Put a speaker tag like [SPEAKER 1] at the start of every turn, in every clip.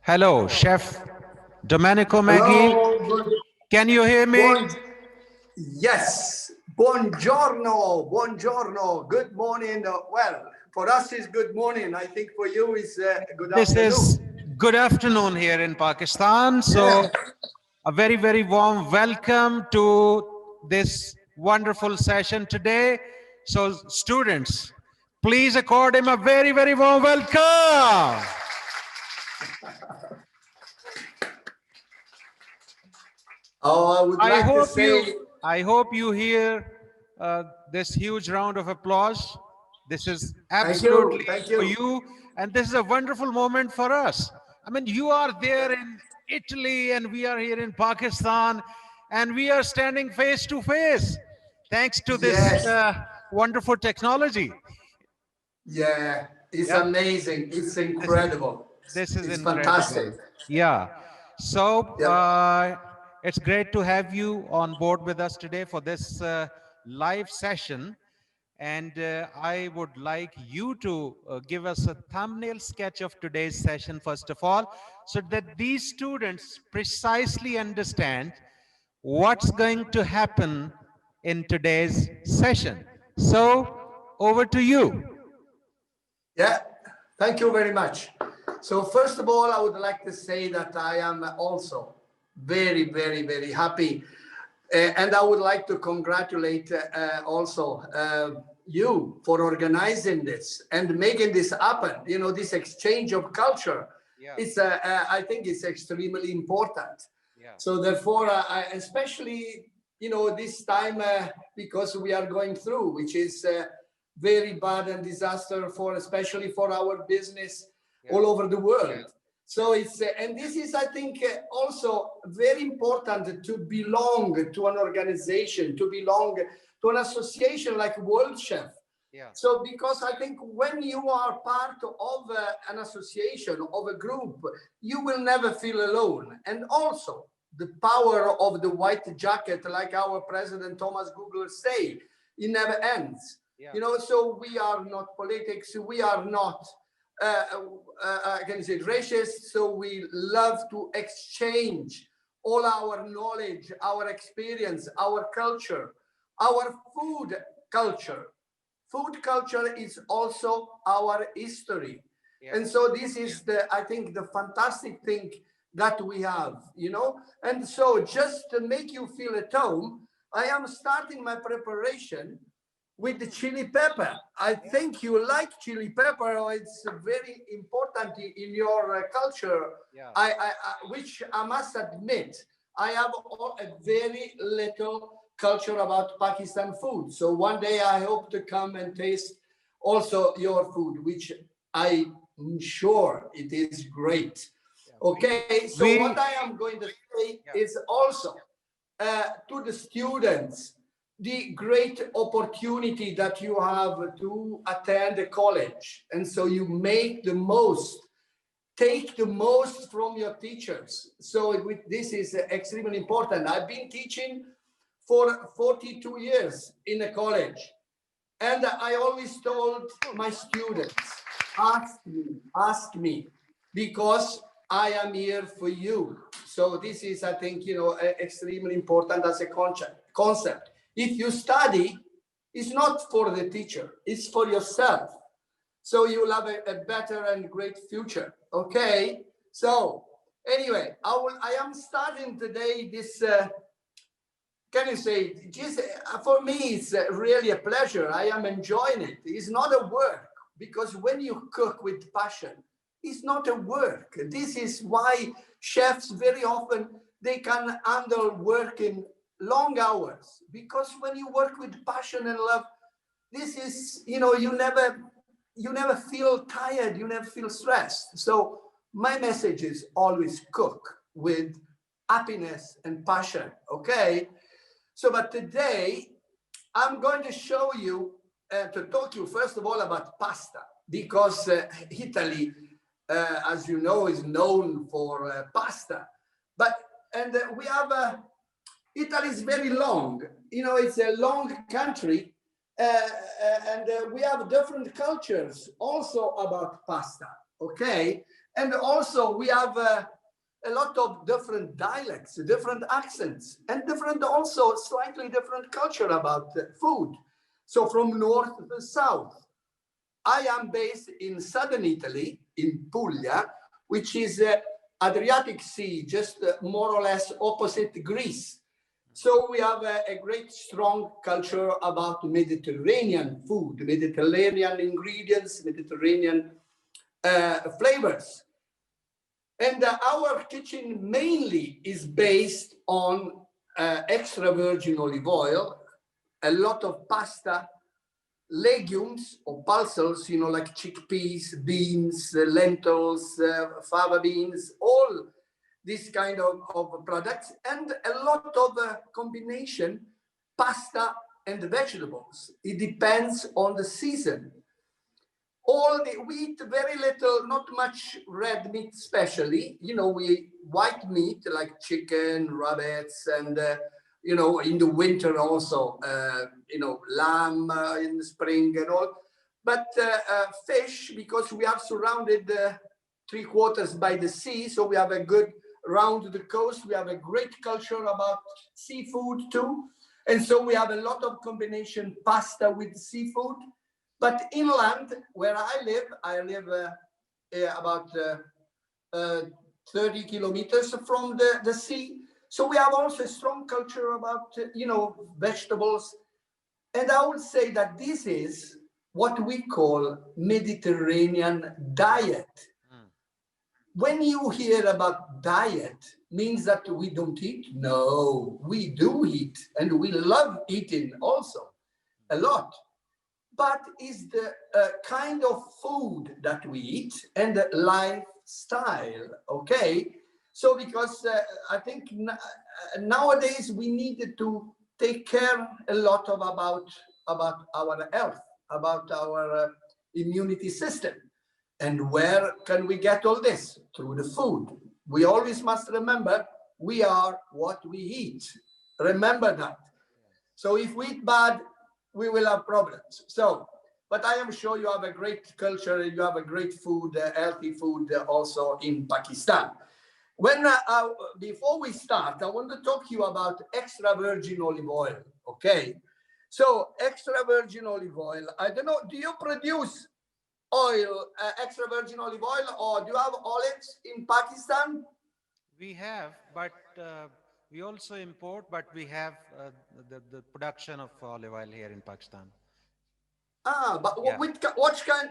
[SPEAKER 1] Hello, Chef Domineco Maggi.
[SPEAKER 2] Hello, good,
[SPEAKER 1] Can you hear me?
[SPEAKER 2] bon, yes, buongiorno, buongiorno, good morning. Well, for us is good morning. I think for you is good
[SPEAKER 1] This is
[SPEAKER 2] afternoon.
[SPEAKER 1] good afternoon here in Pakistan.
[SPEAKER 2] Yeah,
[SPEAKER 1] So, a very, very warm welcome to this wonderful session today. So, students, please accord him a very, very warm welcome.
[SPEAKER 2] oh, I would
[SPEAKER 1] I
[SPEAKER 2] like to
[SPEAKER 1] hope you,
[SPEAKER 2] say,
[SPEAKER 1] I hope you hear this huge round of applause. This is absolutely
[SPEAKER 2] thank
[SPEAKER 1] for
[SPEAKER 2] you.
[SPEAKER 1] you, and this is a wonderful moment for us. I mean, you are there in Italy, and we are here in Pakistan, and we are standing face to face, thanks to this
[SPEAKER 2] Yes,
[SPEAKER 1] wonderful technology.
[SPEAKER 2] yeah, it's
[SPEAKER 1] Yep,
[SPEAKER 2] amazing. It's
[SPEAKER 1] this is
[SPEAKER 2] incredible.
[SPEAKER 1] this is
[SPEAKER 2] It's fantastic.
[SPEAKER 1] incredible. Yeah. So
[SPEAKER 2] Yep.
[SPEAKER 1] it's great to have you on board with us today for this live session. And I would like you to give us a thumbnail sketch of today's session, first of all, so that these students precisely understand what's going to happen in today's session. So over to you.
[SPEAKER 2] Yeah, thank you very much. So first of all, I would like to say that I am also very, very, very happy. And I would like to congratulate also you for organizing this and making this happen. You know, this exchange of culture.
[SPEAKER 1] Yeah,
[SPEAKER 2] I think it's extremely important.
[SPEAKER 1] yeah,
[SPEAKER 2] So therefore, I especially, you know, this time because we are going through, which is very bad and disaster for, especially for our business
[SPEAKER 1] yeah,
[SPEAKER 2] all over the world.
[SPEAKER 1] yeah,
[SPEAKER 2] So it's, and this is, I think, also very important to belong to an organization, to belong to an association like World Chef.
[SPEAKER 1] yeah,
[SPEAKER 2] So, because I think when you are part of an association, of a group, you will never feel alone. And also, the power of the white jacket, like our president Thomas Googler say, it never ends.
[SPEAKER 1] yeah,
[SPEAKER 2] You know, so we are not politics, we are not uh, I can say racist, so we love to exchange all our knowledge, our experience, our culture, our food culture. Food culture is also our history.
[SPEAKER 1] yeah,
[SPEAKER 2] And so this is the, I think, the fantastic thing that we have, you know. And so just to make you feel at home, I am starting my preparation with the chili pepper. I think you like chili pepper, or it's very important in your culture.
[SPEAKER 1] yeah.
[SPEAKER 2] Which I must admit, I have a very little culture about Pakistan food. So one day I hope to come and taste also your food, which I'm sure it is great.
[SPEAKER 1] Yeah.
[SPEAKER 2] Okay, so what I am going to say
[SPEAKER 1] Yeah,
[SPEAKER 2] is also to the students the great opportunity that you have to attend a college. And so you make the most, take the most from your teachers. So this is extremely important. I've been teaching for 42 years in a college. And I always told my students, ask me, because I am here for you. So this is, I think, you know, extremely important as a concept. If you study, it's not for the teacher, it's for yourself. So you'll have a better and great future. Okay. So anyway, I am starting today this can you say, just for me, it's really a pleasure. I am enjoying it. It's not a work, because when you cook with passion, it's not a work. This is why chefs very often they can handle working long hours, because when you work with passion and love, this is, you know, you never feel tired, you never feel stressed. So my message is always cook with happiness and passion. Okay. So, but today I'm going to show you, to talk to you first of all about pasta, because Italy, as you know, is known for pasta. But, and we have, Italy is very long. You know, it's a long country, and we have different cultures also about pasta. Okay. And also we have a lot of different dialects, different accents, and different also slightly different culture about food. So from north to south. I am based in southern Italy, in Puglia, which is Adriatic Sea, just more or less opposite Greece. So we have a great strong culture about Mediterranean food, Mediterranean ingredients, Mediterranean flavors. And our kitchen mainly is based on extra virgin olive oil, a lot of pasta, legumes or pulses, you know, like chickpeas, beans, lentils, fava beans, all this kind of products, and a lot of combination pasta and vegetables. It depends on the season. We eat very little, not much red meat, especially. You know, we white meat like chicken, rabbits, and you know, in the winter also, you know, lamb in the spring and all. But fish, because we are surrounded 3/4 by the sea, so we have a good round the coast. We have a great culture about seafood too, and so we have a lot of combination pasta with seafood. But inland, where I live about 30 kilometers from the sea. So we have also a strong culture about, you know, vegetables. And I would say that this is what we call Mediterranean diet.
[SPEAKER 1] Mm.
[SPEAKER 2] When you hear about diet, means that we don't eat? No, we do eat, and we love eating also a lot. But is the kind of food that we eat and the lifestyle, okay? So because I think nowadays we needed to take care a lot of about our health, about our immunity system. And where can we get all this? Through the food. We always must remember we are what we eat. Remember that. So if we eat bad, we will have problems. So, but I am sure you have a great culture, you have a great food, healthy food also in Pakistan. When before we start, I want to talk to you about extra virgin olive oil. Okay, so extra virgin olive oil. I don't know. Do you produce oil, extra virgin olive oil, or do you have olives in Pakistan?
[SPEAKER 1] We have, but we also import, but we have the production of olive oil here in Pakistan.
[SPEAKER 2] Ah, but
[SPEAKER 1] Yeah.
[SPEAKER 2] what kind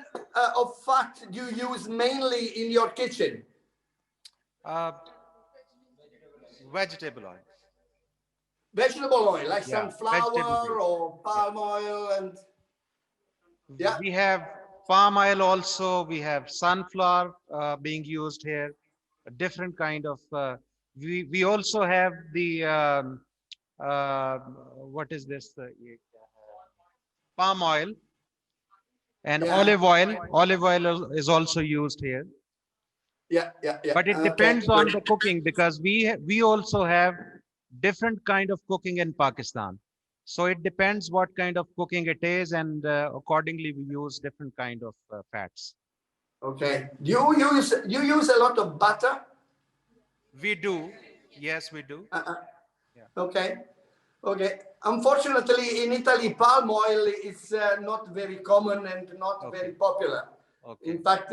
[SPEAKER 2] of fat do you use mainly in your kitchen?
[SPEAKER 1] Uh, Vegetable oil.
[SPEAKER 2] Vegetable oil, like
[SPEAKER 1] Yeah, vegetable
[SPEAKER 2] sunflower
[SPEAKER 1] based.
[SPEAKER 2] or
[SPEAKER 1] Yeah.
[SPEAKER 2] palm oil, and yeah,
[SPEAKER 1] We have palm oil also. We have sunflower being used here. A different kind of. We also have the uh, what is this? Palm oil and
[SPEAKER 2] yeah,
[SPEAKER 1] olive oil. Olive oil is also used here.
[SPEAKER 2] yeah.
[SPEAKER 1] But it
[SPEAKER 2] Okay,
[SPEAKER 1] depends on
[SPEAKER 2] great.
[SPEAKER 1] the cooking because we also have different kind of cooking in Pakistan. So it depends what kind of cooking it is, and accordingly we use different kind of fats.
[SPEAKER 2] Okay. Do you use a lot of butter?
[SPEAKER 1] We do, yes, we do.
[SPEAKER 2] Uh,
[SPEAKER 1] Yeah.
[SPEAKER 2] okay, okay. Unfortunately, in Italy, palm oil is not very common and not very
[SPEAKER 1] Okay.
[SPEAKER 2] popular.
[SPEAKER 1] Okay.
[SPEAKER 2] In fact,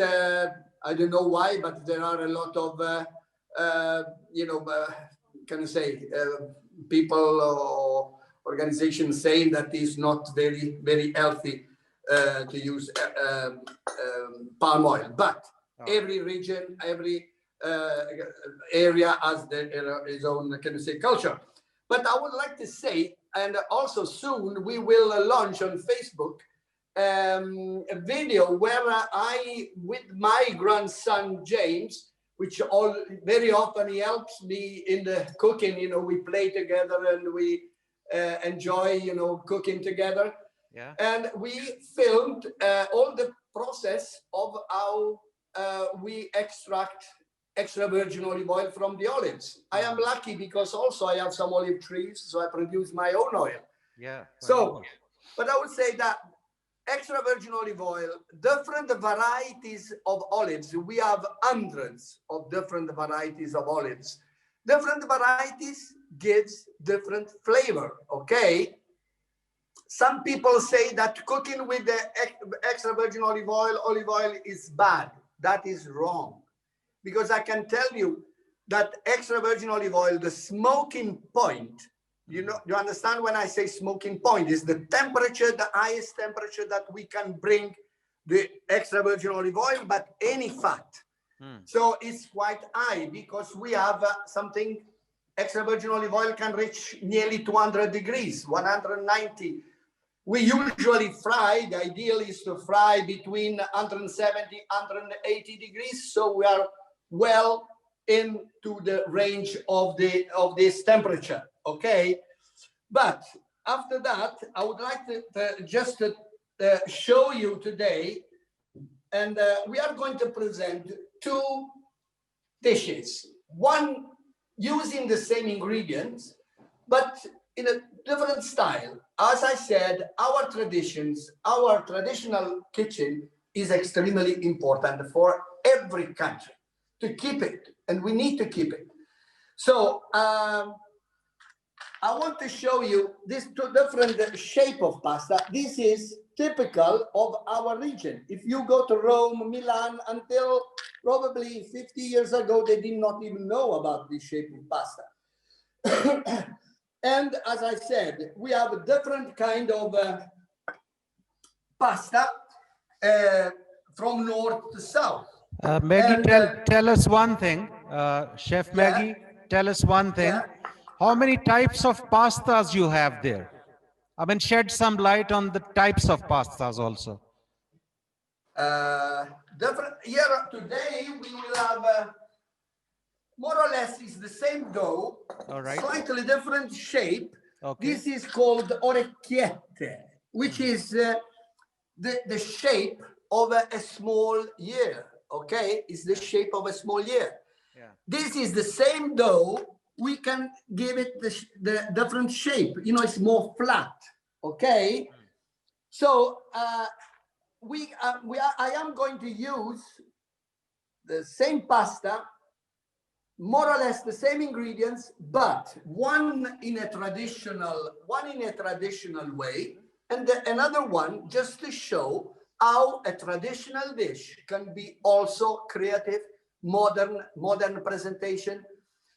[SPEAKER 2] I don't know why, but there are a lot of, you know, can I say, people or organizations saying that it's not very healthy to use palm oil. But
[SPEAKER 1] All right.
[SPEAKER 2] every region, every uh, area has its own, can I say, culture. But I would like to say, and also soon we will launch on Facebook a video where with my grandson James, which very often he helps me in the cooking. You know, we play together and we enjoy, you know, cooking together.
[SPEAKER 1] Yeah.
[SPEAKER 2] And we filmed all the process of how we extract extra virgin olive oil from the olives. I am
[SPEAKER 1] Mhm.
[SPEAKER 2] lucky because also I have some olive trees, so I produce my own oil.
[SPEAKER 1] Yeah.
[SPEAKER 2] So,
[SPEAKER 1] Wonderful.
[SPEAKER 2] but I would say that extra virgin olive oil, different varieties of olives. We have hundreds of different varieties of olives. Different varieties gives different flavor, okay? Some people say that cooking with the extra virgin olive oil is bad. That is wrong. Because I can tell you that extra virgin olive oil, the smoking point, you know, you understand when I say smoking point, is the temperature, the highest temperature that we can bring the extra virgin olive oil, but any fat. So it's quite high because we have something, extra virgin olive oil can reach nearly 200 degrees, 190. We usually fry, the ideal is to fry between 170, 180 degrees. So we are well into the range of this temperature, okay? But after that, I would like to just show you today, and we are going to present two dishes, one using the same ingredients, but in a different style. As I said, our traditions, our traditional kitchen is extremely important for every country to keep it, and we need to keep it. So I want to show you these two different shape of pasta. This is typical of our region. If you go to Rome, Milan, until probably 50 years ago, they did not even know about this shape of pasta. And as I said, we have a different kind of pasta from north to south.
[SPEAKER 1] Maggie,
[SPEAKER 2] And,
[SPEAKER 1] tell us one thing, Chef
[SPEAKER 2] yeah,
[SPEAKER 1] Maggie, tell us one thing.
[SPEAKER 2] yeah.
[SPEAKER 1] How many types of pastas you have there? I mean, shed some light on the types of pastas also.
[SPEAKER 2] Different here today we will have more or less is the same dough,
[SPEAKER 1] All right.
[SPEAKER 2] slightly different shape.
[SPEAKER 1] Okay.
[SPEAKER 2] This is called orecchiette, which is the shape of a small ear. Okay, it's the shape of a small ear.
[SPEAKER 1] Yeah.
[SPEAKER 2] This is the same dough. We can give it the different shape. You know, it's more flat. Okay, so I am going to use the same pasta, more or less the same ingredients, but one in a traditional way, and another one just to show how a traditional dish can be also creative, modern presentation,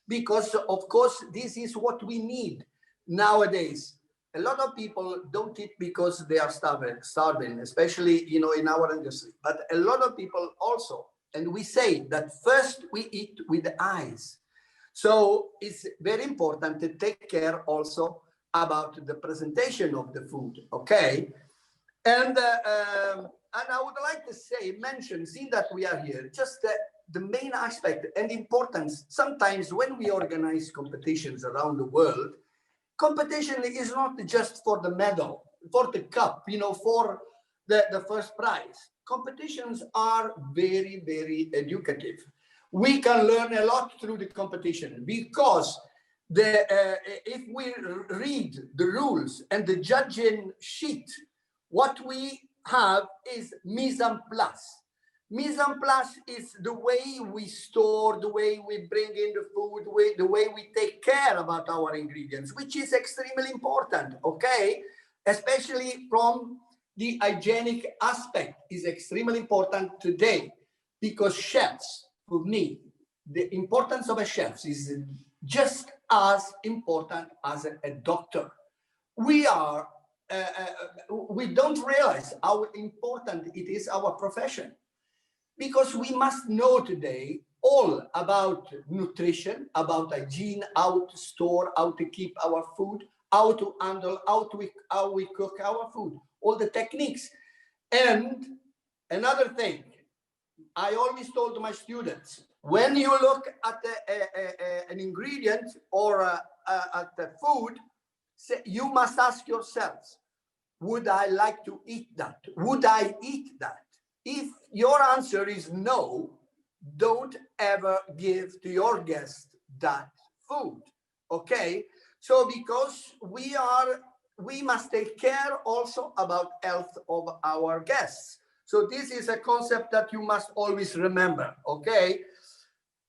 [SPEAKER 2] because of course this is what we need nowadays. A lot of people don't eat because they are starving, especially, you know, in our industry. But a lot of people also, and we say that first we eat with the eyes. So it's very important to take care also about the presentation of the food, okay? And I would like to mention, seeing that we are here, just the main aspect and importance. Sometimes when we organize competitions around the world, competition is not just for the medal, for the cup, you know, for the first prize. Competitions are very, very educative. We can learn a lot through the competition because if we read the rules and the judging sheet, what we have is mise en place. Mise en place is the way we store, the way we bring in the food, the way we take care about our ingredients, which is extremely important, okay? Especially from the hygienic aspect is extremely important today, because chefs, for me, the importance of a chef is just as important as a doctor. We don't realize how important it is, our profession, because we must know today all about nutrition, about hygiene, how to store, how to keep our food, how to handle, how we cook our food, all the techniques. And another thing, I always told my students, when you look at an ingredient or at the food, you must ask yourselves, would I like to eat that? Would I eat that? If your answer is no, don't ever give to your guest that food, okay? So because we we must take care also about health of our guests. So this is a concept that you must always remember, okay?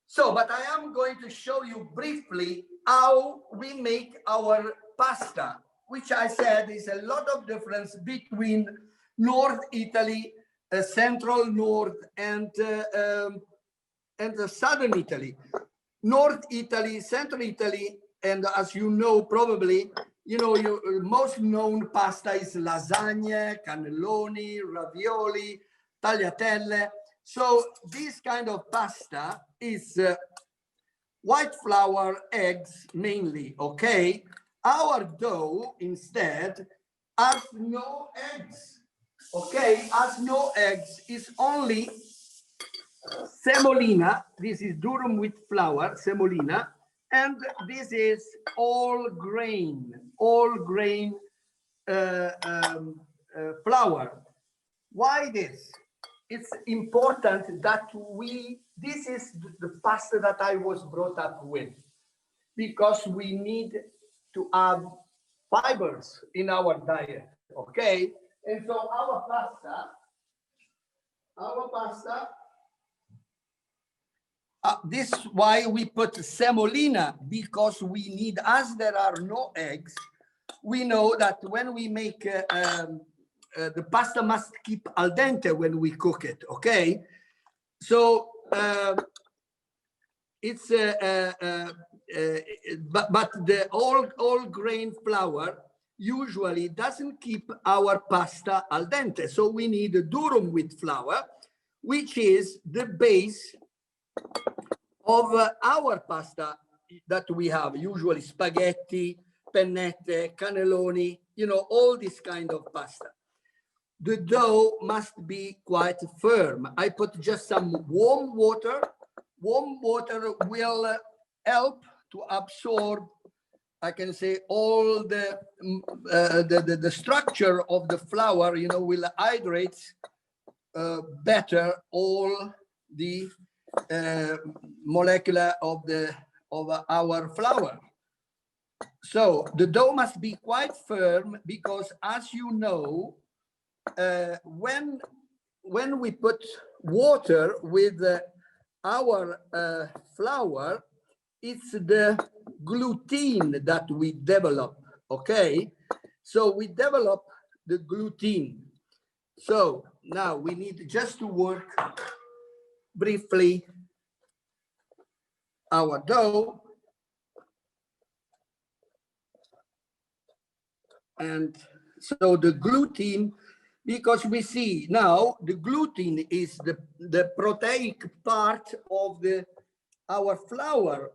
[SPEAKER 2] So, but I am going to show you briefly how we make our pasta, which I said is a lot of difference between North Italy, Central North, and the Southern Italy. North Italy, Central Italy, and as you know, probably, you know, your most known pasta is lasagna, cannelloni, ravioli, tagliatelle. So this kind of pasta is white flour, eggs mainly, okay? Our dough instead has no eggs, okay? Has no eggs, is only semolina. This is durum with flour, semolina, and this is all grain flour. Why this? It's important that this is the pasta that I was brought up with, because we need to have fibers in our diet, okay? And so our pasta, this is why we put semolina, because we need, as there are no eggs, we know that when we make the pasta must keep al dente when we cook it, okay? So it's but the all grain flour usually doesn't keep our pasta al dente, so we need a durum with flour, which is the base of our pasta that we have, usually spaghetti, pennette, cannelloni, you know, all this kind of pasta. The dough must be quite firm. I put just some warm water. Warm water will help to absorb, I can say, all the structure of the flour, you know, will hydrate better all the molecular of our flour. So the dough must be quite firm, because as you know, when we put water with our flour, it's the gluten that we develop, okay? So we develop the gluten. So now we need just to work briefly our dough. And so the gluten, because we see now the gluten is the proteic part of our flour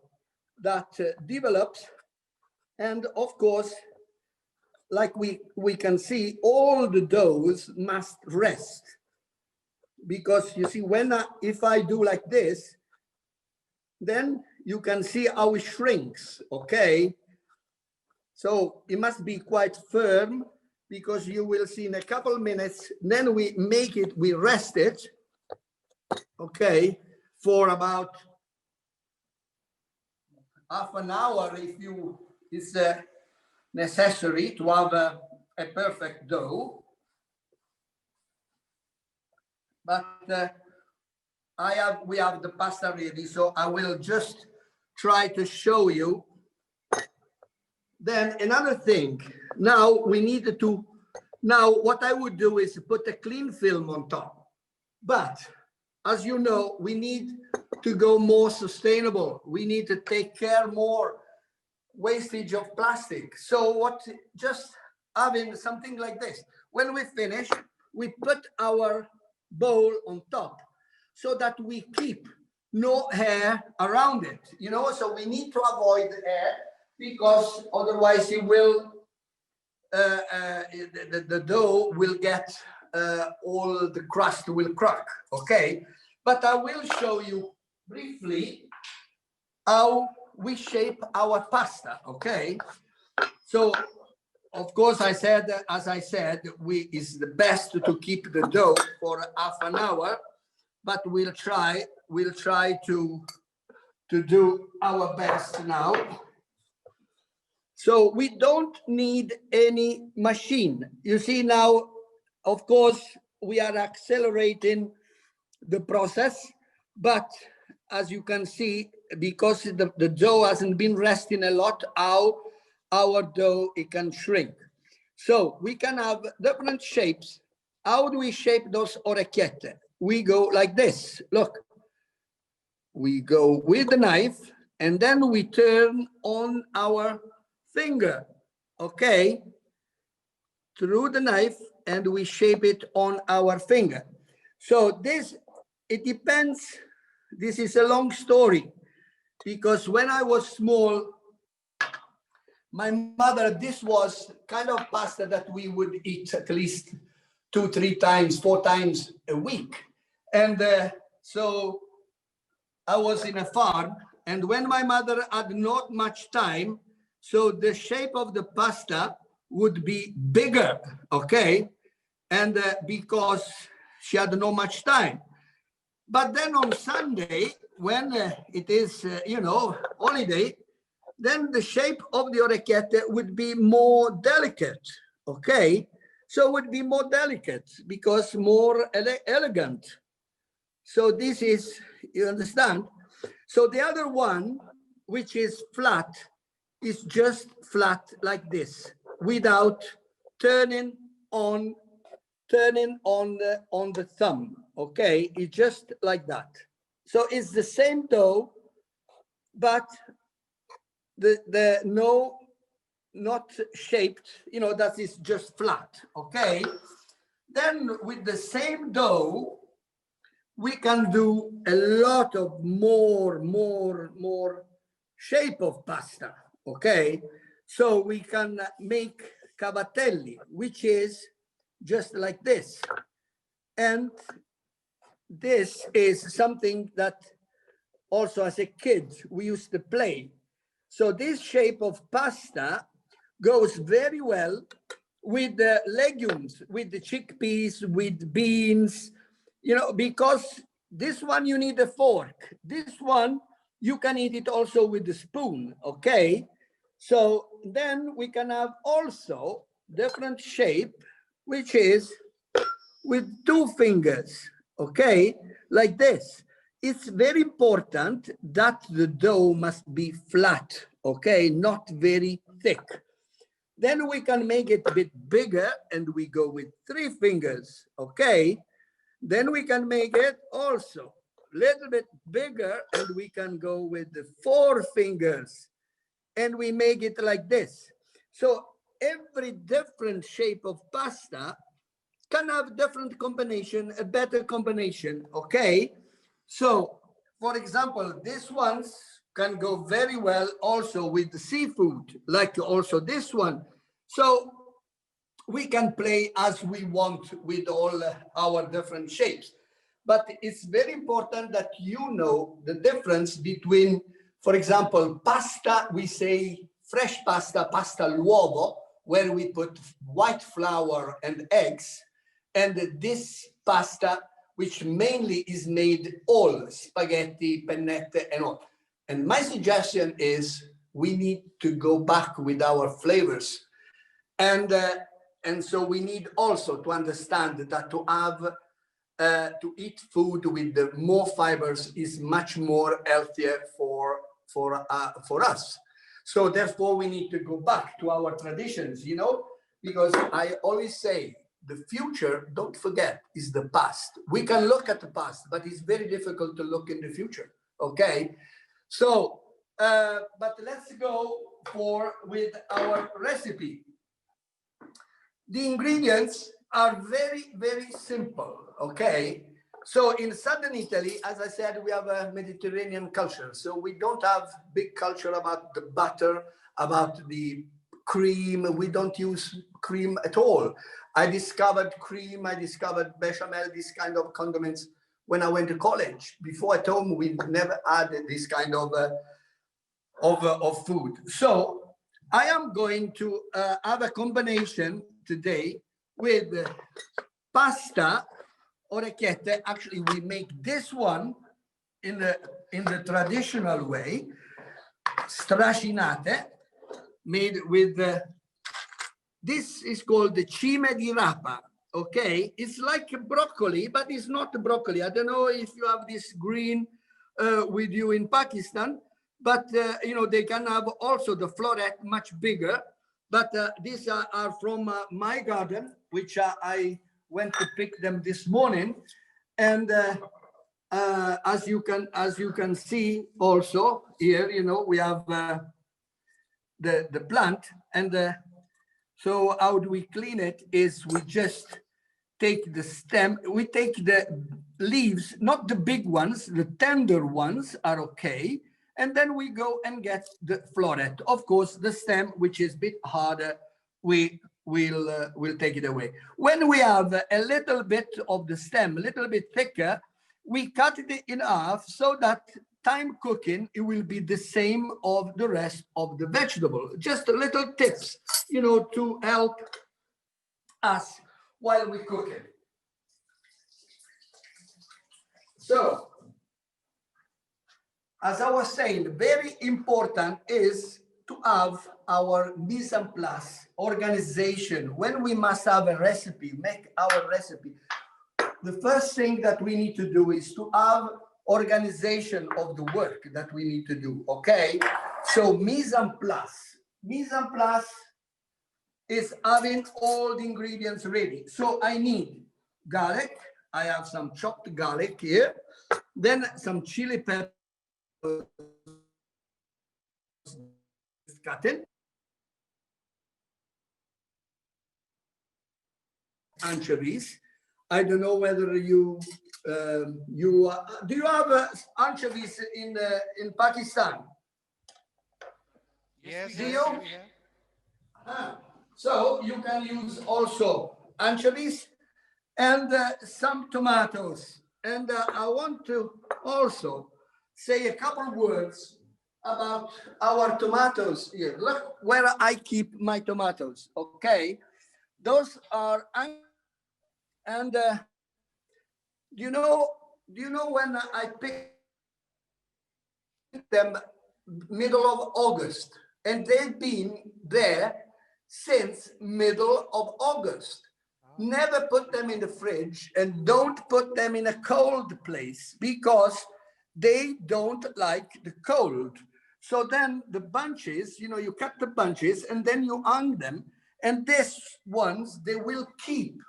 [SPEAKER 2] that develops. And of course, like we can see, all the doughs must rest, because you see, if I do like this, then you can see how it shrinks, okay? So it must be quite firm, because you will see in a couple of minutes, then we rest it, okay, for about half an hour if it's necessary to have a perfect dough. But we have the pasta ready, so I will just try to show you. Then another thing, now what I would do is put a clean film on top. But as you know, we need to go more sustainable. We need to take care more wastage of plastic. So just having something like this. When we finish, we put our bowl on top so that we keep no hair around it, you know, so we need to avoid air, because otherwise it will, the dough will get, all the crust will crack, okay? But I will show you briefly how we shape our pasta, okay? So, of course, as I said, it's the best to keep the dough for half an hour, but we'll try to do our best now. So we don't need any machine. You see now, of course, we are accelerating the process, but as you can see, because the dough hasn't been resting a lot, our dough, it can shrink. So we can have different shapes. How do we shape those orecchiette? We go like this. Look, we go with the knife and then we turn on our finger, okay, through the knife, and we shape it on our finger. So this, it depends. This is a long story, because when I was small, my mother, this was kind of pasta that we would eat at least 2, 3 times, 4 times a week. And so I was in a farm, and when my mother had not much time, so the shape of the pasta would be bigger, okay? And because she had not much time. But then on Sunday, when it is, holiday, then the shape of the orecchiette would be more delicate, okay? So it would be more delicate because more elegant. So this is, you understand? So the other one, which is flat, is just flat like this, without turning on the thumb, okay? It's just like that. So it's the same dough, but the no, not shaped, that is just flat, okay? Then with the same dough, we can do a lot of more shape of pasta, okay? So we can make cavatelli, which is just like this. And this is something that also as a kid, we used to play. So this shape of pasta goes very well with the legumes, with the chickpeas, with beans, because this one you need a fork. This one, you can eat it also with a spoon, okay? So then we can have also different shape, which is with 2 fingers, okay? Like this. It's very important that the dough must be flat, okay? Not very thick. Then we can make it a bit bigger and we go with 3 fingers, okay? Then we can make it also a little bit bigger and we can go with the 4 fingers and we make it like this. So every different shape of pasta can have different combination, a better combination, okay? So, for example, these ones can go very well also with the seafood, like also this one. So we can play as we want with all our different shapes. But it's very important that you know the difference between, for example, pasta, we say fresh pasta, pasta all'uovo, where we put white flour and eggs, and this pasta, which mainly is made all spaghetti, pennette, and all. And my suggestion is we need to go back with our flavors. And so we need also to understand that to eat food with the more fibers is much more healthier for us. So therefore we need to go back to our traditions, because I always say the future, don't forget, is the past. We can look at the past, but it's very difficult to look in the future, okay? So, but let's go with our recipe. The ingredients are very, very simple, okay? So in southern Italy, as I said, we have a Mediterranean culture. So we don't have big culture about the butter, about the cream. We don't use cream at all. I discovered cream, I discovered bechamel, this kind of condiments when I went to college. Before at home, we never had this kind of food. So I am going to have a combination today with pasta orecchiette. Actually, we make this one in the traditional way, strascinate. made with this is called the cime di rapa. Okay, it's like broccoli, but it's not broccoli. I don't know if you have this green with you in Pakistan, but you know, they can have also the floret much bigger. But these are from my garden, which I went to pick them this morning, and as you can see also here, you know, we have the plant, and so how do we clean it? Is we just take the stem, we take the leaves, not the big ones, the tender ones are okay, and then we go and get the floret. Of course, the stem, which is a bit harder, we'll take it away. When we have a little bit of the stem, a little bit thicker, we cut it in half so that time cooking, it will be the same of the rest of the vegetable. Just a little tips, you know, to help us while we cook it. So, as I was saying, very important is to have our mise en place, organization. When we must have a recipe, make our recipe, the first thing that we need to do is to have organization of the work that we need to do, okay? So mise en place. Mise en place is having all the ingredients ready. So I need garlic. I have some chopped garlic here. Then some chili peppers cut in. Anchovies. I don't know whether you do you have anchovies in Pakistan?
[SPEAKER 1] Yes,
[SPEAKER 2] Do
[SPEAKER 1] yes,
[SPEAKER 2] you?
[SPEAKER 1] we have.
[SPEAKER 2] So you can use also anchovies and some tomatoes. And I want to also say a couple words about our tomatoes here. Look where I keep my tomatoes. Okay, those are, and do you know when I picked them middle of August, and they've been there since middle of August. Never put them in the fridge, and don't put them in a cold place because they don't like the cold. So then the bunches, you know, you cut the bunches and then you hang them, and these ones, they will keep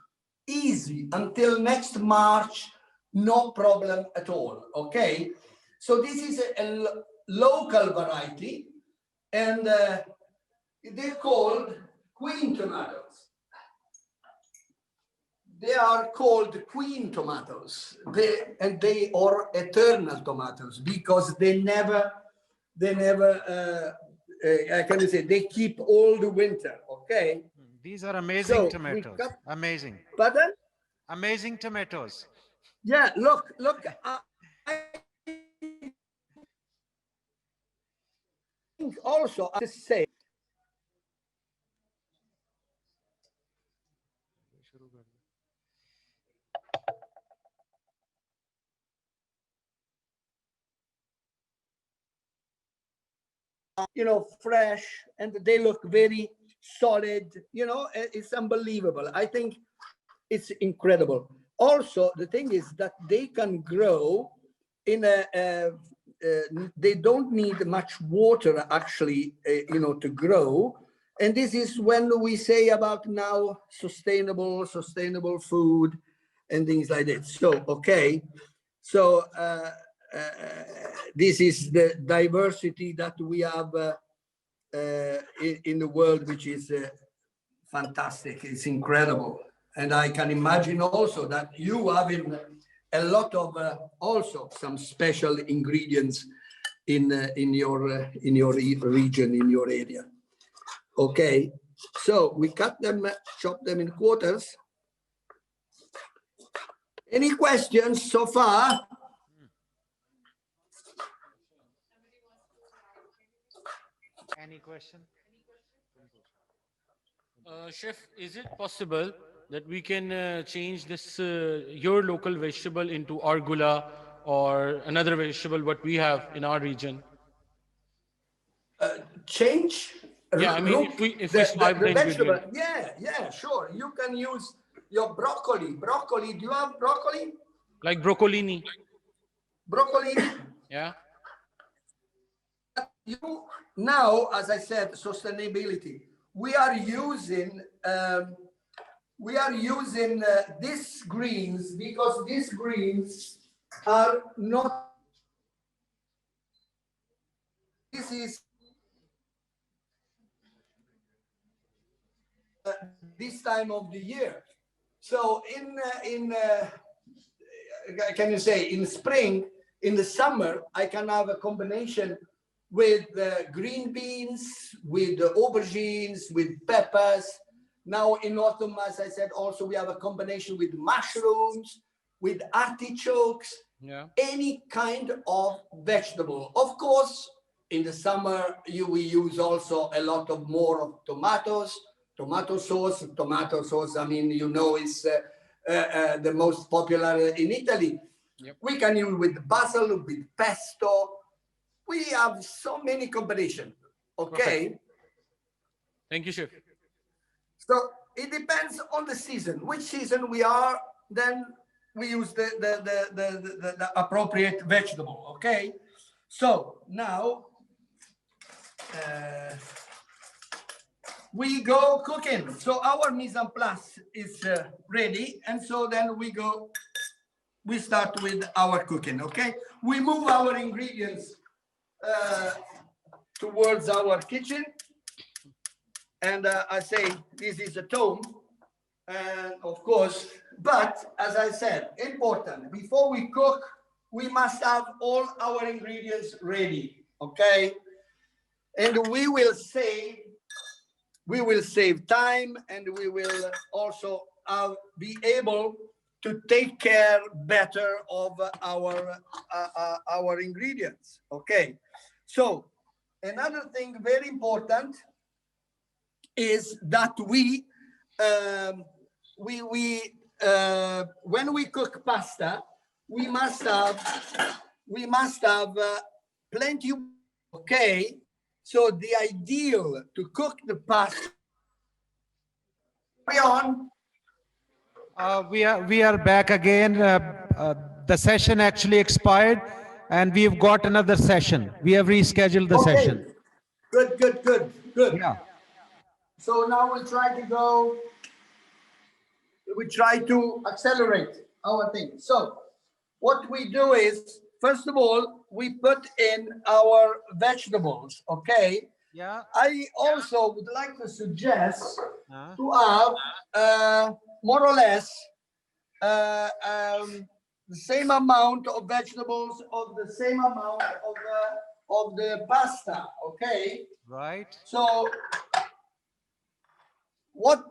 [SPEAKER 2] easy until next March, no problem at all, okay? So this is a local variety, and they're called queen tomatoes. They are called queen tomatoes. They are eternal tomatoes because they never, I can say, they keep all the winter, okay?
[SPEAKER 1] These are amazing
[SPEAKER 2] So
[SPEAKER 1] tomatoes. Amazing.
[SPEAKER 2] Pardon?
[SPEAKER 1] Amazing tomatoes.
[SPEAKER 2] Yeah, look, I think also I say fresh, and they look very solid. It's unbelievable. I think it's incredible. Also, the thing is that they can grow in they don't need much water actually, to grow. And this is when we say about now sustainable food and things like that. So, okay. So this is the diversity that we have in the world, which is fantastic. It's incredible. And I can imagine also that you having a lot of also some special ingredients in your region, in your area. Okay, so we cut them, chop them in quarters. Any questions so far?
[SPEAKER 1] Any question?
[SPEAKER 3] Chef, is it possible that we can change this your local vegetable into arugula or another vegetable what we have in our region?
[SPEAKER 2] Change?
[SPEAKER 3] Yeah, I mean, if we swipe the
[SPEAKER 2] vegetable.
[SPEAKER 3] ingredient,
[SPEAKER 2] Yeah, sure. You can use your broccoli. Broccoli. Do you have broccoli?
[SPEAKER 3] like broccolini.
[SPEAKER 2] Broccoli.
[SPEAKER 3] Yeah.
[SPEAKER 2] You now, as I said, sustainability. We are using these greens because these greens are not. This is this time of the year. So can you say in spring, in the summer, I can have a combination with green beans, with aubergines, with peppers. Now in autumn, as I said, also we have a combination with mushrooms, with artichokes,
[SPEAKER 3] Yeah.
[SPEAKER 2] any kind of vegetable. Of course, in the summer, we use also a lot of more of tomatoes, tomato sauce. Tomato sauce, I mean, is the most popular in Italy.
[SPEAKER 3] Yep.
[SPEAKER 2] We can use with basil, with pesto. We have so many combinations. Okay.
[SPEAKER 3] Perfect. Thank you, chef.
[SPEAKER 2] So it depends on the season. Which season we are, then we use the appropriate vegetable. Okay. So now we go cooking. So our mise en place is ready, and so then we start with our cooking. Okay. We move our ingredients towards our kitchen, and I say this is a tome, and of course, but as I said, important, before we cook we must have all our ingredients ready. Okay. And we will save time, and we will also be able to take care better of our ingredients. Okay. So another thing very important is that when we cook pasta, we must have plenty. Okay. So the ideal to cook the pasta. On.
[SPEAKER 1] We are back again. The session actually expired, and we've got another session. We have rescheduled the session.
[SPEAKER 2] Good.
[SPEAKER 1] Yeah.
[SPEAKER 2] So now we try to accelerate our thing. So what we do is, first of all, we put in our vegetables. Okay.
[SPEAKER 1] Yeah.
[SPEAKER 2] I also would like to suggest to have more or less the same amount of vegetables of the same amount of the pasta. Okay.
[SPEAKER 1] Right.
[SPEAKER 2] So what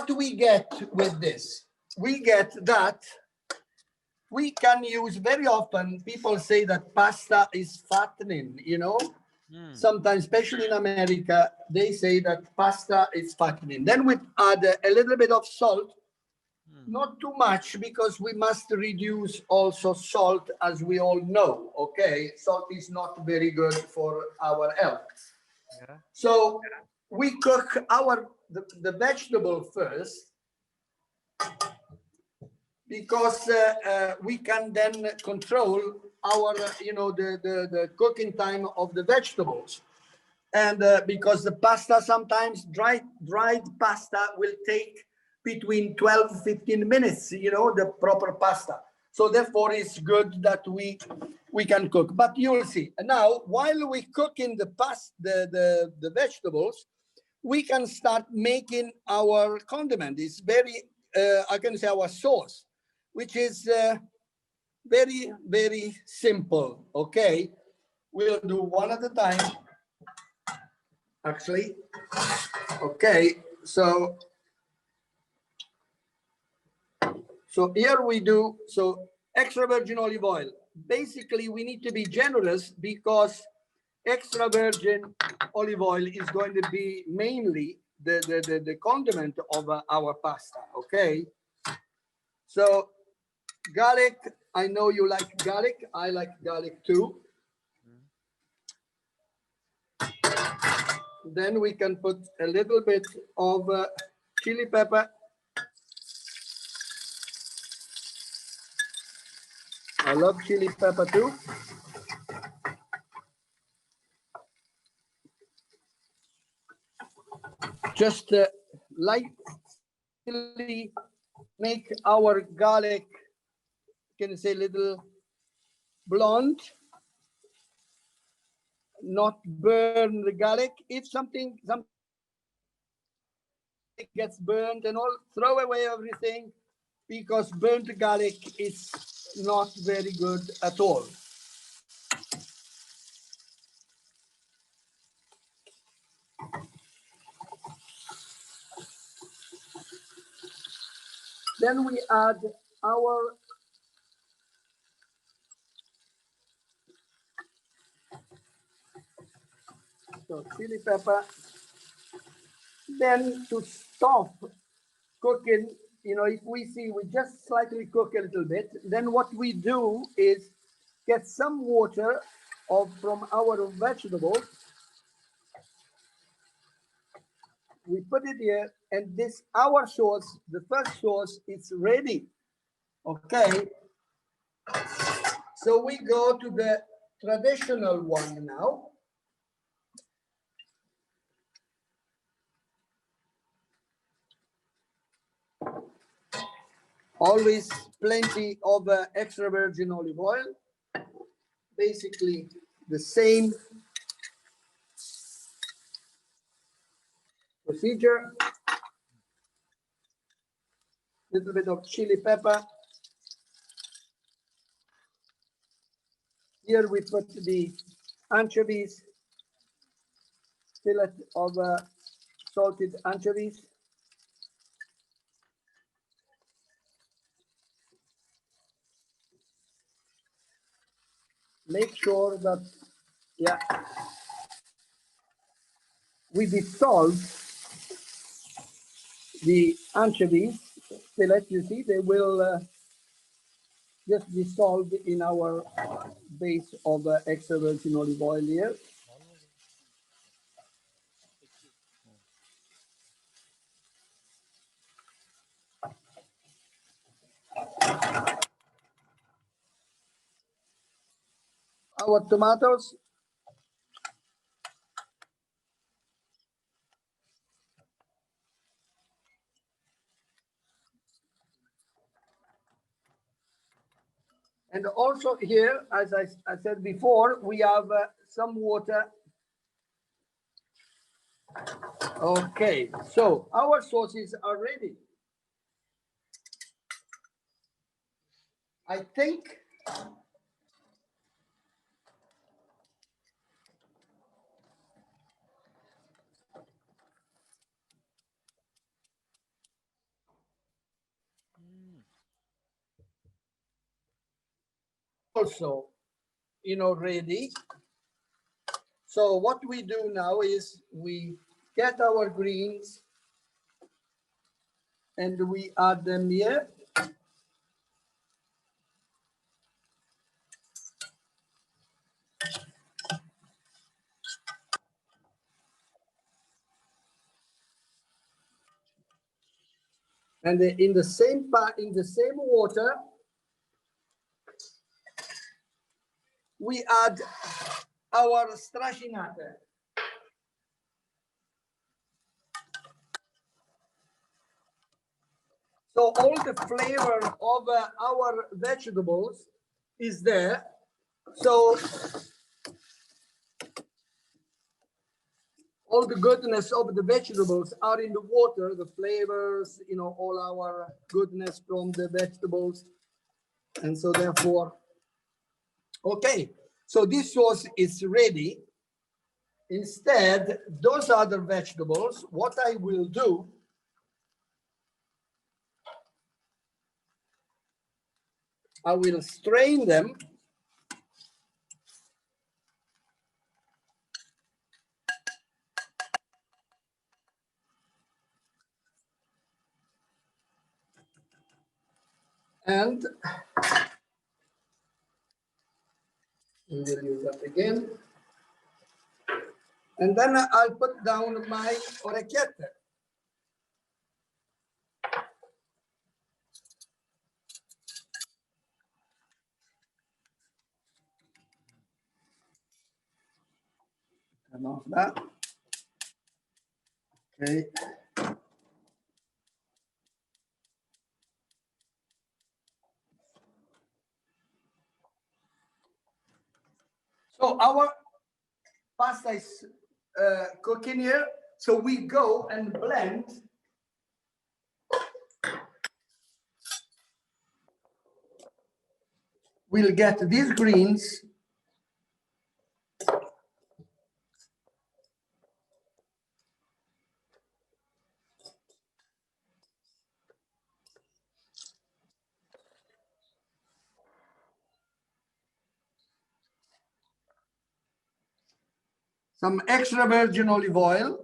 [SPEAKER 2] do we get with this? We get that we can use very often. People say that pasta is fattening, Sometimes, especially in America, they say that pasta is fattening. Then we add a little bit of salt, not too much, because we must reduce also salt, as we all know. Okay, salt is not very good for our health.
[SPEAKER 1] Yeah.
[SPEAKER 2] So we cook the vegetable first, because we can then control our the cooking time of the vegetables. And because the pasta, sometimes dried pasta will take between 12-15 minutes, the proper pasta. So therefore it's good that we can cook. But you'll see now, while we cook in the vegetables, we can start making our condiment. It's very I can say our sauce, which is very, very simple. Okay, we'll do one at a time, actually. Okay, so here we do, so extra virgin olive oil. Basically, we need to be generous, because extra virgin olive oil is going to be mainly the condiment of our pasta. Okay, so garlic, I know you like garlic. I like garlic too. Then we can put a little bit of chili pepper. I love chili pepper too. Just lightly make our garlic, can you say, little blonde, not burn the garlic. If something gets burnt and all, throw away everything, because burnt garlic is not very good at all. Then we add our chili pepper. Then to stop cooking, you know, if we see we just slightly cook a little bit, then what we do is get some water from our vegetables. We put it here, and this our sauce, the first sauce, is ready. Okay. So we go to the traditional one now. Always plenty of extra virgin olive oil. Basically the same procedure. Little bit of chili pepper. Here we put the anchovies, fillet of salted anchovies. Make sure that, yeah, we dissolve the anchovies fillet. You see, they will just dissolve in our base of extra virgin olive oil here. Our tomatoes. And also here, as I said before, we have some water. Okay, so our sauces are ready. I think also, you know, ready. So what we do now is we get our greens and we add them here. And in the same water, we add our stracinate. So all the flavor of our vegetables is there. So all the goodness of the vegetables are in the water, the flavors, you know, all our goodness from the vegetables. And so therefore, okay, so this sauce is ready. Instead, those other vegetables, what I will do, I will strain them. And we will use that again. And then I'll put down my orecchiette. Turn off that. Okay. So our pasta is cooking here. So we go and blend. We'll get these greens. Some extra virgin olive oil.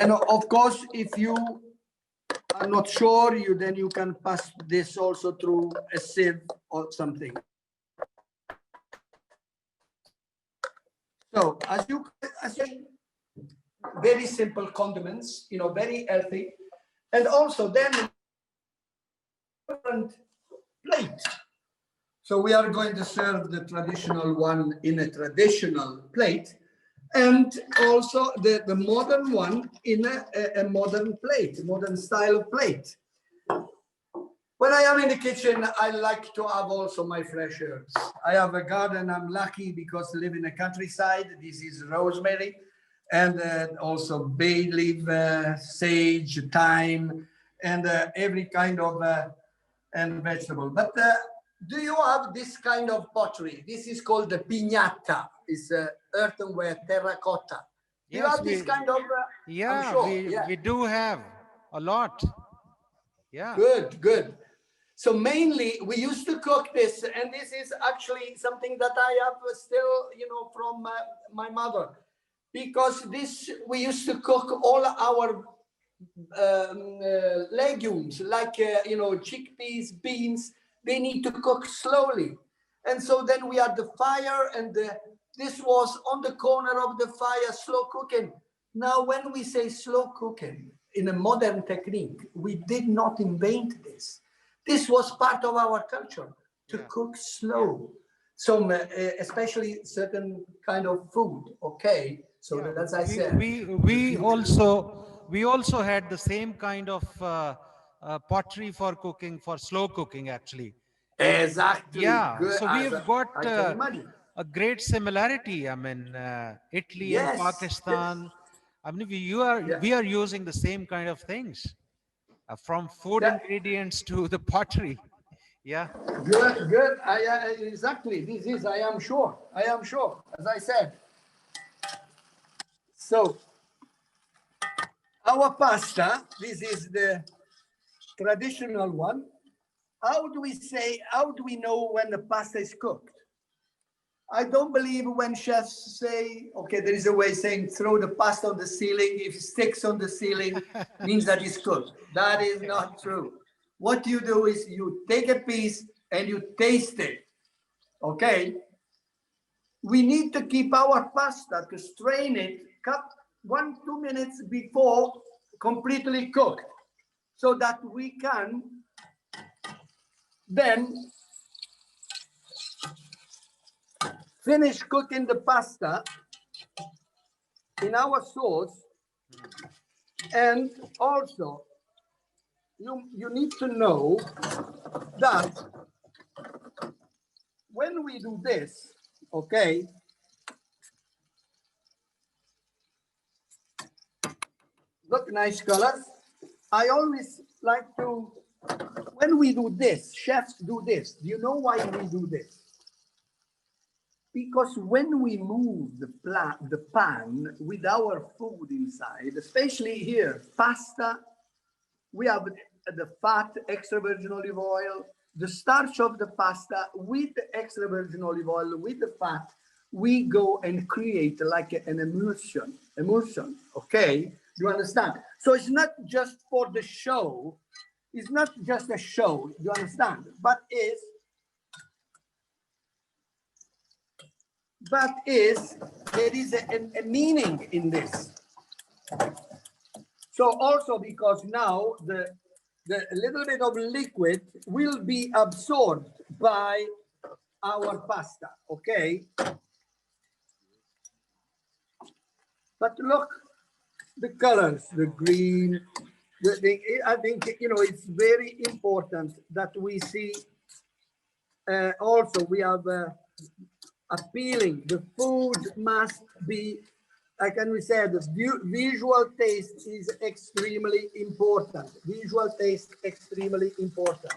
[SPEAKER 2] And of course, if you are not sure, then you can pass this also through a sieve or something. So as you very simple condiments, very healthy, and also then different plate. So we are going to serve the traditional one in a traditional plate, and also the modern one in a modern plate, modern style plate. When I am in the kitchen, I like to have also my fresh herbs. I have a garden. I'm lucky because I live in the countryside. This is rosemary, and also bay leaf, sage, thyme, and every kind of and vegetable. But do you have this kind of pottery? This is called the piñata. It's earthenware terracotta. Do you have this kind of?
[SPEAKER 1] Yeah,
[SPEAKER 2] I'm sure.
[SPEAKER 1] we do have a lot. Yeah.
[SPEAKER 2] Good, good. So mainly we used to cook this, and this is actually something that I have still, from my mother, because this we used to cook all our legumes, like chickpeas, beans. They need to cook slowly, and so then we had the fire, and this was on the corner of the fire, slow cooking. Now, when we say slow cooking in a modern technique, we did not invent this. This was part of our culture to cook slow. So especially certain kind of food. Okay. So as I said,
[SPEAKER 1] we also had the same kind of pottery for cooking, for slow cooking actually.
[SPEAKER 2] Exactly.
[SPEAKER 1] Yeah.
[SPEAKER 2] Good.
[SPEAKER 1] So we have got
[SPEAKER 2] I can imagine.
[SPEAKER 1] a great similarity. I mean, Italy and Pakistan. I mean, we are using the same kind of things, from food ingredients to the pottery. Yeah.
[SPEAKER 2] Good, good. Exactly. This is, I am sure, as I said. So, our pasta, this is the traditional one. How do we know when the pasta is cooked? I don't believe when chefs say, okay, there is a way saying throw the pasta on the ceiling. If it sticks on the ceiling, means that it's cooked. That is not true. What you do is you take a piece and you taste it. Okay? We need to keep our pasta to strain it, cut 1-2 minutes before completely cooked, so that we can then finish cooking the pasta in our sauce. And also, you need to know that when we do this, okay, look, nice colors. I always like to, when we do this, chefs do this. Do you know why we do this? Because when we move the pan with our food inside, especially here, pasta, we have the fat, extra virgin olive oil, the starch of the pasta with the extra virgin olive oil, with the fat, we go and create like an emulsion, okay? Do you understand? So it's not just for the show, it's not just a show, you understand? But there is a meaning in this. So also because now the little bit of liquid will be absorbed by our pasta, okay? But look, the colors, the green, I think, you know, it's very important that we see, also we have appealing. The food must be, like can we say, the visual taste is extremely important. Visual taste, extremely important.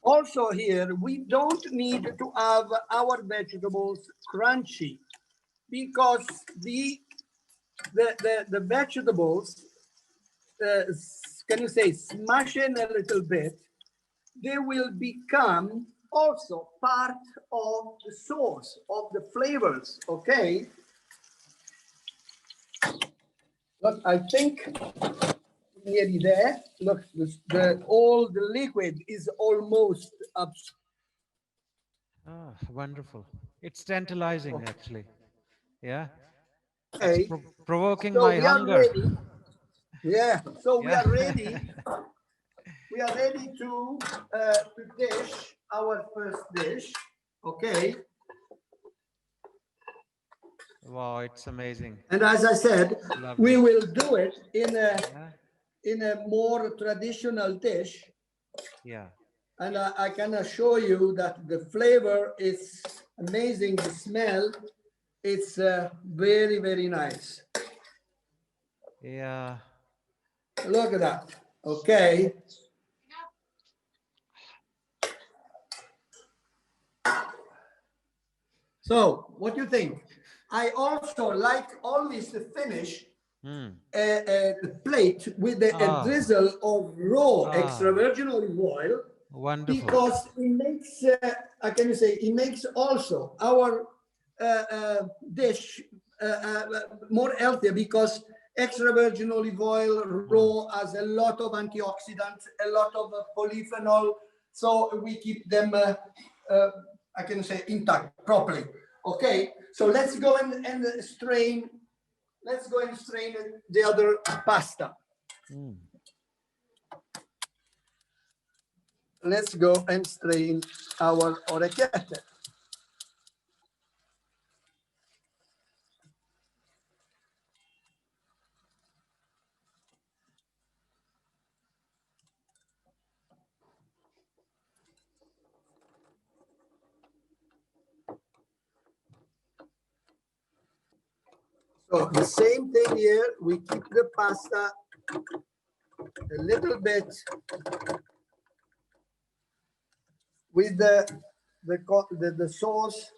[SPEAKER 2] Also here, we don't need to have our vegetables crunchy because the vegetables, can you say, smashing a little bit, they will become also part of the sauce, of the flavors, okay? Look, I think nearly there. Look, all the liquid is almost absorbed.
[SPEAKER 1] Ah, wonderful. It's tantalizing, actually. Yeah. It's
[SPEAKER 2] Okay,
[SPEAKER 1] provoking
[SPEAKER 2] so
[SPEAKER 1] my
[SPEAKER 2] we are
[SPEAKER 1] hunger.
[SPEAKER 2] ready. Yeah, so we
[SPEAKER 1] Yeah.
[SPEAKER 2] are ready. We are ready to dish our first dish. Okay.
[SPEAKER 1] Wow, it's amazing.
[SPEAKER 2] And as I said, we
[SPEAKER 1] Lovely.
[SPEAKER 2] will do it in
[SPEAKER 1] Yeah.
[SPEAKER 2] a more traditional dish.
[SPEAKER 1] Yeah.
[SPEAKER 2] And I can assure you that the flavor is amazing. The smell, it's very, very nice.
[SPEAKER 1] Yeah.
[SPEAKER 2] Look at that. Okay. So, what do you think? I also like always to finish
[SPEAKER 1] Hmm.
[SPEAKER 2] the plate with a
[SPEAKER 1] Ah.
[SPEAKER 2] drizzle of raw extra
[SPEAKER 1] Ah.
[SPEAKER 2] virgin olive oil,
[SPEAKER 1] Wonderful.
[SPEAKER 2] because it makes, I can say, it makes also our dish more healthier, because extra virgin olive oil raw has a lot of antioxidants, a lot of polyphenol, so we keep them, I can say, intact properly. Okay, so let's go and strain. Let's go and strain the other pasta.
[SPEAKER 1] Mm.
[SPEAKER 2] Let's go and strain our orecchiette. So the same thing here, we keep the pasta a little bit with the sauce.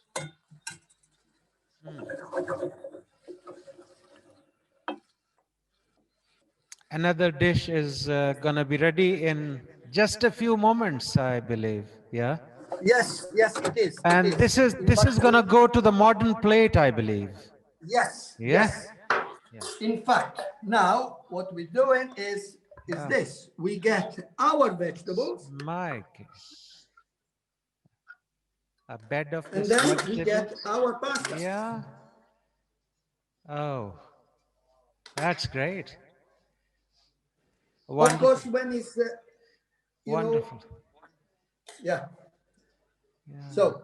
[SPEAKER 1] Another dish is gonna be ready in just a few moments, I believe. Yeah.
[SPEAKER 2] Yes, yes, it is. It
[SPEAKER 1] And
[SPEAKER 2] is. In
[SPEAKER 1] this is
[SPEAKER 2] fact,
[SPEAKER 1] gonna go to the modern plate, I believe.
[SPEAKER 2] yes,
[SPEAKER 1] Yeah.
[SPEAKER 2] yes.
[SPEAKER 1] Yeah.
[SPEAKER 2] In fact, now what we're doing is
[SPEAKER 1] Oh,
[SPEAKER 2] this. We get our vegetables
[SPEAKER 1] my, a bed of
[SPEAKER 2] and
[SPEAKER 1] this
[SPEAKER 2] then we get
[SPEAKER 1] vegetables.
[SPEAKER 2] our pasta.
[SPEAKER 1] Yeah. Oh, that's great.
[SPEAKER 2] Of
[SPEAKER 1] Wonderful.
[SPEAKER 2] course, when it's, you know,
[SPEAKER 1] Wonderful.
[SPEAKER 2] yeah.
[SPEAKER 1] Yeah.
[SPEAKER 2] So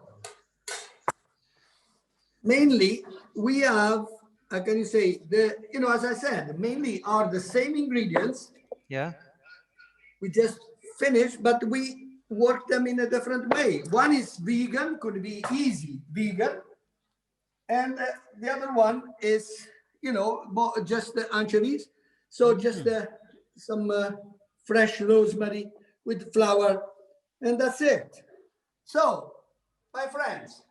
[SPEAKER 2] mainly we have, how can you say, as I said, mainly are the same ingredients.
[SPEAKER 1] Yeah.
[SPEAKER 2] We just finish, but we work them in a different way. One is vegan, could be easy vegan, and the other one is, just the anchovies. So just
[SPEAKER 1] Mm.
[SPEAKER 2] some fresh rosemary with flour, and that's it. So, my friends,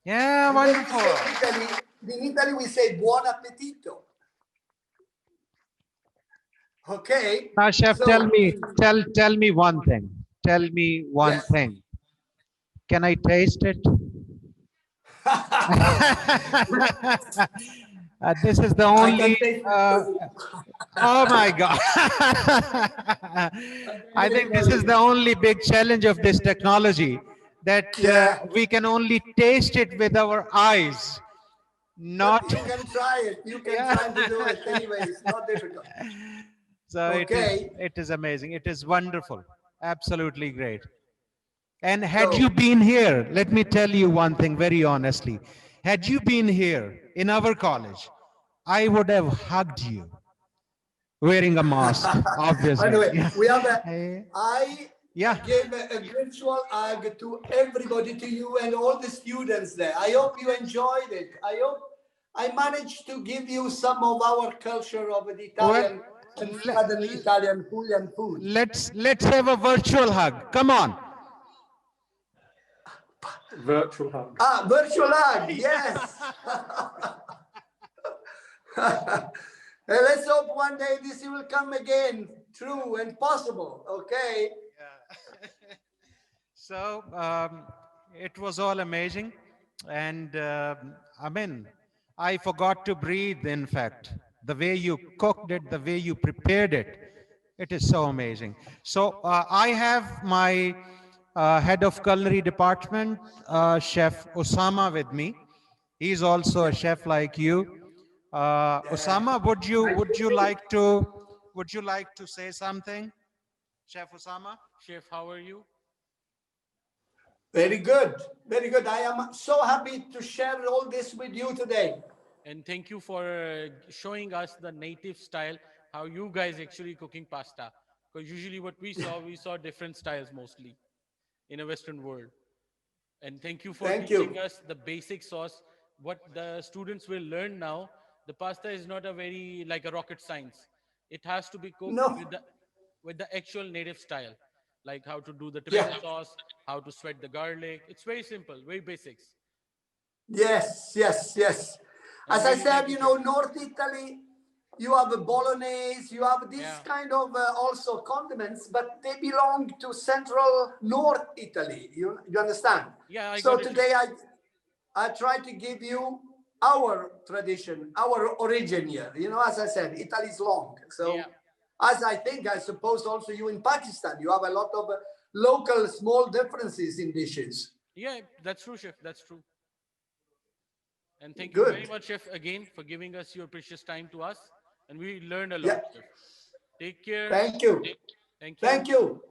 [SPEAKER 1] Yeah,
[SPEAKER 2] and when we say
[SPEAKER 1] wonderful.
[SPEAKER 2] in Italy we say buon appetito. Okay,
[SPEAKER 1] Now, chef,
[SPEAKER 2] so
[SPEAKER 1] tell me one thing. Tell me one
[SPEAKER 2] yes.
[SPEAKER 1] thing. Can I taste it? This is the
[SPEAKER 2] I
[SPEAKER 1] only.
[SPEAKER 2] can taste it for
[SPEAKER 1] Uh,
[SPEAKER 2] you.
[SPEAKER 1] oh my God!
[SPEAKER 2] I can
[SPEAKER 1] I
[SPEAKER 2] taste
[SPEAKER 1] think
[SPEAKER 2] it for
[SPEAKER 1] this is the
[SPEAKER 2] you.
[SPEAKER 1] only big challenge of this technology, that
[SPEAKER 2] Yeah.
[SPEAKER 1] we can only taste it with our eyes,
[SPEAKER 2] But
[SPEAKER 1] not.
[SPEAKER 2] you can try it. You can
[SPEAKER 1] Yeah.
[SPEAKER 2] try to do it anyway. It's not difficult.
[SPEAKER 1] So
[SPEAKER 2] Okay.
[SPEAKER 1] it is amazing. It is wonderful. Absolutely great. And had you
[SPEAKER 2] So,
[SPEAKER 1] been here, let me tell you one thing very honestly. Had you been here in our college, I would have hugged you wearing a mask, obviously.
[SPEAKER 2] anyway,
[SPEAKER 1] Yeah.
[SPEAKER 2] we have a.
[SPEAKER 1] Eh,
[SPEAKER 2] I
[SPEAKER 1] yeah.
[SPEAKER 2] gave a virtual hug to everybody, to you and all the students there. I hope you enjoyed it. I hope I managed to give you some of our culture of the
[SPEAKER 1] Well,
[SPEAKER 2] Italian and
[SPEAKER 1] le-
[SPEAKER 2] southern Italian food.
[SPEAKER 1] let's have a virtual hug. Come on.
[SPEAKER 3] Virtual hug.
[SPEAKER 2] Ah, virtual hug. Yes. Let's hope one day this will come again, true and possible. Okay.
[SPEAKER 1] So it was all amazing, and I mean, I forgot to breathe. In fact, the way you cooked it, the way you prepared it, it is so amazing. So I have my head of culinary department, Chef Osama, with me. He's also a
[SPEAKER 2] Yeah.
[SPEAKER 1] chef like you.
[SPEAKER 2] Yeah.
[SPEAKER 1] Osama,
[SPEAKER 2] Nice to meet you.
[SPEAKER 1] would you like to say something, Chef Osama?
[SPEAKER 3] Chef, how are you?
[SPEAKER 2] Very good. Very good. I am so happy to share all this with you today.
[SPEAKER 3] And thank you for showing us the native style, how you guys actually cooking pasta. Because usually what we saw different styles mostly in a Western world. And thank you for
[SPEAKER 2] Thank
[SPEAKER 3] teaching
[SPEAKER 2] you.
[SPEAKER 3] us the basic sauce. What the students will learn now, the pasta is not a very like a rocket science. It has to be cooked
[SPEAKER 2] No.
[SPEAKER 3] with the actual native style, like how to do the
[SPEAKER 2] Yeah.
[SPEAKER 3] tomato sauce, how to sweat the garlic. It's very simple, very basics,
[SPEAKER 2] Yes, yes, yes.
[SPEAKER 3] and
[SPEAKER 2] As I
[SPEAKER 3] really
[SPEAKER 2] said,
[SPEAKER 3] thank you, chef.
[SPEAKER 2] North Italy, you have a bolognese, you have this
[SPEAKER 3] Yeah,
[SPEAKER 2] kind of also condiments, but they belong to central North Italy. You understand?
[SPEAKER 3] yeah, I
[SPEAKER 2] So
[SPEAKER 3] got it, chef.
[SPEAKER 2] today I try to give you our tradition, our origin here. As I said, Italy is long.
[SPEAKER 3] Yeah,
[SPEAKER 2] So, as I suppose also you in Pakistan, you have a lot of local small differences in dishes.
[SPEAKER 3] yeah, that's true, chef. That's true. And thank you very
[SPEAKER 2] Good.
[SPEAKER 3] much, chef, again for giving us your precious time to us, and we learned a lot,
[SPEAKER 2] Yeah.
[SPEAKER 3] chef. Take care.
[SPEAKER 2] Thank you.
[SPEAKER 3] Thank you.
[SPEAKER 2] Thank you.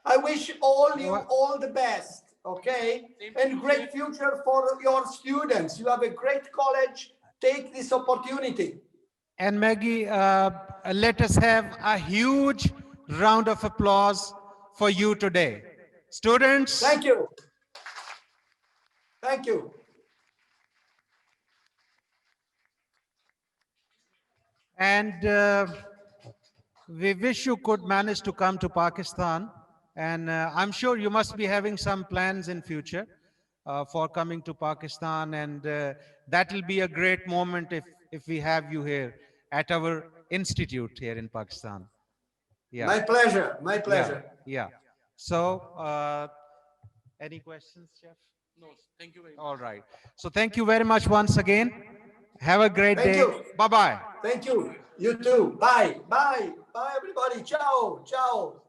[SPEAKER 2] I wish all you
[SPEAKER 1] Wha-
[SPEAKER 2] all the best. Okay.
[SPEAKER 3] Same to
[SPEAKER 2] And
[SPEAKER 3] you, chef.
[SPEAKER 2] great future for your students. You have a great college. Take this opportunity.
[SPEAKER 1] And Maggie, let us have a huge round of applause for you today. Students,
[SPEAKER 2] Thank you. Thank you.
[SPEAKER 1] and we wish you could manage to come to Pakistan. And I'm sure you must be having some plans in future for coming to Pakistan. And that will be a great moment if we have you here. at our institute here in Pakistan. Yeah.
[SPEAKER 2] My pleasure. My
[SPEAKER 1] Yeah.
[SPEAKER 2] pleasure.
[SPEAKER 1] Yeah. So, any questions, Chef?
[SPEAKER 3] No, thank you very much.
[SPEAKER 1] All right. So thank you very much once again. Have a great
[SPEAKER 2] Thank
[SPEAKER 1] day.
[SPEAKER 2] you.
[SPEAKER 1] Bye-bye.
[SPEAKER 2] Thank you. You too. Bye. Bye. Bye, everybody. Ciao. Ciao.